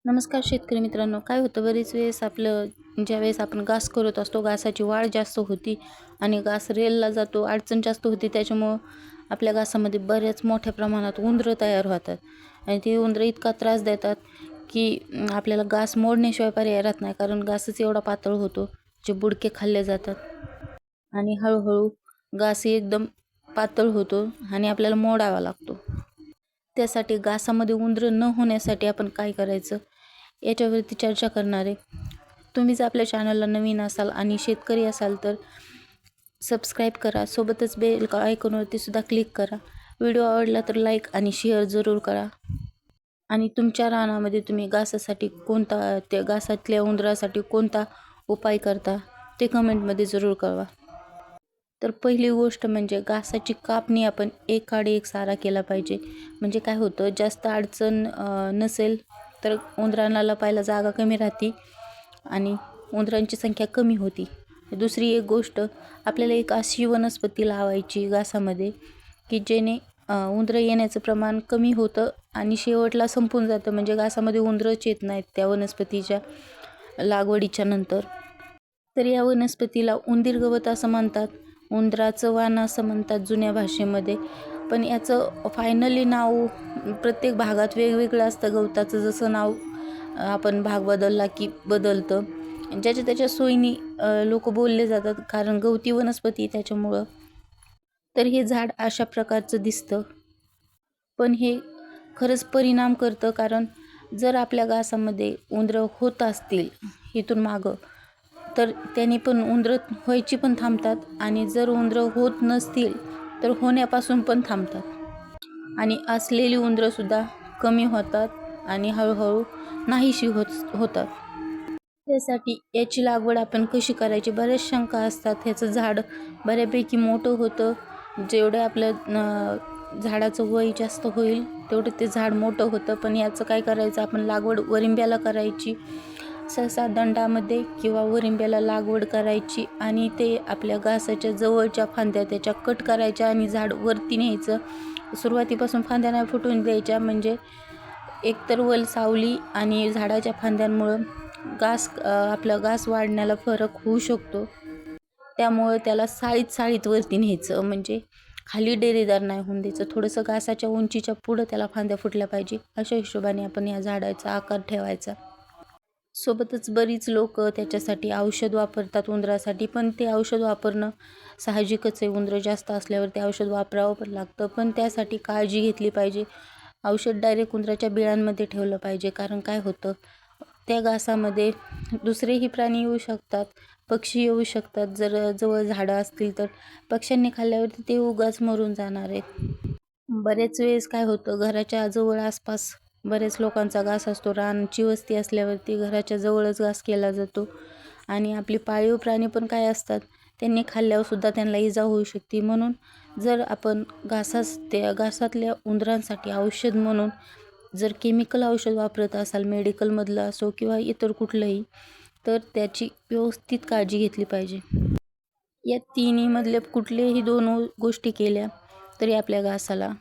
नमस्कार शेतकरी मित्रांनो. काय होतं बरेच वेळेस ज्यावेळेस आपण घास करत असतो, घासाची वाढ जास्त होती आणि घास रेलला जातो, अडचण जास्त होती. त्याच्यामुळं आपल्या घासामध्ये बऱ्याच मोठ्या प्रमाणात उंदरं तयार होतात आणि ते उंदरं इतका त्रास देतात की आपल्याला घास मोडण्याशिवाय पर्याय राहत नाही, कारण घासच एवढा पातळ होतो, जे बुडके खाल्ले जातात आणि हळूहळू घास एकदम पातळ होतो आणि आपल्याला मोडावा लागतो. त्यासाठी घासामध्ये उंदरं न होण्यासाठी आपण काय करायचं याच्यावरती चर्चा करणार आहे. तुम्ही जर आपल्या चॅनलला नवीन असाल आणि शेतकरी असाल तर सबस्क्राईब करा, सोबतच बेल आयकॉनवरती सुद्धा क्लिक करा. व्हिडिओ आवडला तर लाईक आणि शेअर जरूर करा. आणि तुमच्या रानामध्ये तुम्ही त्या घासातल्या उंदरासाठी कोणता उपाय करता ते कमेंटमध्ये जरूर कळवा. तर पहिली गोष्ट म्हणजे घासाची कापणी आपण एकाआड एक सारा केला पाहिजे. म्हणजे काय होतं, जास्त अडचण नसेल तर उंदरांना लपायला जागा कमी राहते आणि उंदरांची संख्या कमी होती. दुसरी एक गोष्ट, आपल्याला एक अशी वनस्पती लावायची घासामध्ये की जेणे उंदरं येण्याचं प्रमाण कमी होतं आणि शेवटला संपून जातं. म्हणजे घासामध्ये उंदरंच येत नाहीत त्या वनस्पतीच्या लागवडीच्या नंतर. तर या वनस्पतीला उंदीर गवत असं म्हणतात, उंदराचं वाण असं म्हणतात जुन्या भाषेमध्ये. पण याचं फायनली नाव प्रत्येक भागात वेगवेगळं असतं. गवताचं जसं नाव आपण भाग बदलला की बदलतं, ज्याच्या त्याच्या सोयीने लोक बोलले जातात, कारण गवती वनस्पती त्याच्यामुळं. तर हे झाड अशा प्रकारचं दिसतं, पण हे खरंच परिणाम करतं. कारण जर आपल्या घासामध्ये उंदरं होत असतील इथून मागं, तर त्याने पण उंदरं व्हायची पण थांबतात आणि जर उंदरं होत नसतील तर होण्यापासून पण थांबतात आणि असलेली उंदरंसुद्धा कमी होतात आणि हळूहळू नाहीशी होतात. त्यासाठी याची लागवड आपण कशी करायची, बऱ्याच शंका असतात. ह्याचं झाड बऱ्यापैकी मोठं होतं, जेवढं आपलं झाडाचं वय जास्त होईल तेवढं ते झाड मोठं होतं. पण याचं काय करायचं, आपण लागवड वरिंब्याला करायची, सहसा दंडामध्ये किंवा वरिंब्याला लागवड करायची आणि ते आपल्या घासाच्या जवळच्या फांद्या त्याच्या कट करायच्या आणि झाड वरती न्यायचं. सुरुवातीपासून फांद्या नाही फुटून द्यायच्या, म्हणजे एकतर वल सावली आणि झाडाच्या फांद्यांमुळं आपला घास वाढण्याला फरक होऊ शकतो. त्यामुळं त्याला साळीत वरती न्यायचं, म्हणजे खाली डेरेदार नाही होऊन द्यायचं. थोडंसं घासाच्या उंचीच्या पुढं त्याला फांद्या फुटल्या पाहिजे, अशा हिशोबाने आपण या झाडाचा आकार ठेवायचा. सोबतच बरीच लोक त्याच्यासाठी औषध वापरतात उंदरासाठी, पण ते औषध वापरणं साहजिकच आहे. उंदरं जास्त असल्यावर ते औषध वापरावं पण लागतं, पण त्यासाठी काळजी घेतली पाहिजे. औषध डायरेक्ट उंदराच्या बिळांमध्ये ठेवलं पाहिजे, कारण काय होतं, त्या घासामध्ये दुसरेही प्राणी येऊ शकतात, पक्षी येऊ शकतात. जर जवळ झाडं असतील तर पक्ष्यांनी खाल्ल्यावरती ते उगाच मरून जाणार आहेत. बरेच वेळेस काय होतं, घराच्या जवळ आसपास बरेच लोकांचा घास असतो. रानची वस्ती असल्यावरती घराच्या जवळच घास केला जातो आणि आपली पाळीव प्राणी पण काय असतात, त्यांनी खाल्ल्यावर सुद्धा त्यांना इजा होऊ शकते. म्हणून जर आपण त्या घासातल्या उंदरांसाठी औषध म्हणून जर केमिकल औषध वापरत असाल, मेडिकलमधलं असो किंवा इतर कुठलंही, तर त्याची व्यवस्थित काळजी घेतली पाहिजे. या तिन्हीमधल्या कुठल्याही 2 गोष्टी केल्या तरी आपल्या घासाला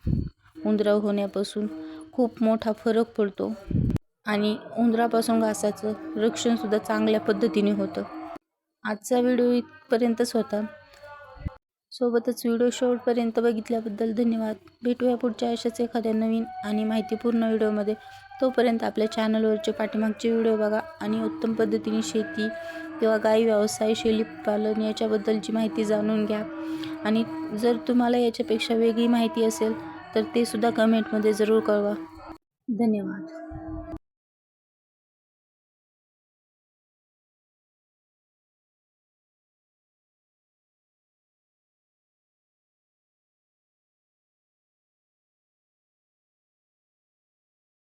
उंदरं होण्यापासून खूप मोठा फरक पडतो आणि उंदरापासून घासाचं रक्षणसुद्धा चांगल्या पद्धतीने होतं. आजचा व्हिडिओ इथपर्यंतच होता. सोबतच व्हिडिओ शेवटपर्यंत बघितल्याबद्दल धन्यवाद. भेटूया पुढच्या अशाच एखाद्या नवीन आणि माहितीपूर्ण व्हिडिओमध्ये. तोपर्यंत आपल्या चॅनलवरचे पाठीमागचे व्हिडिओ बघा आणि उत्तम पद्धतीने शेती किंवा गाई व्यवसाय, शेळीपालन याच्याबद्दलची माहिती जाणून घ्या. आणि जर तुम्हाला याच्यापेक्षा वेगळी माहिती असेल तर ते सुद्धा कमेंटमध्ये जरूर कळवा. धन्यवाद.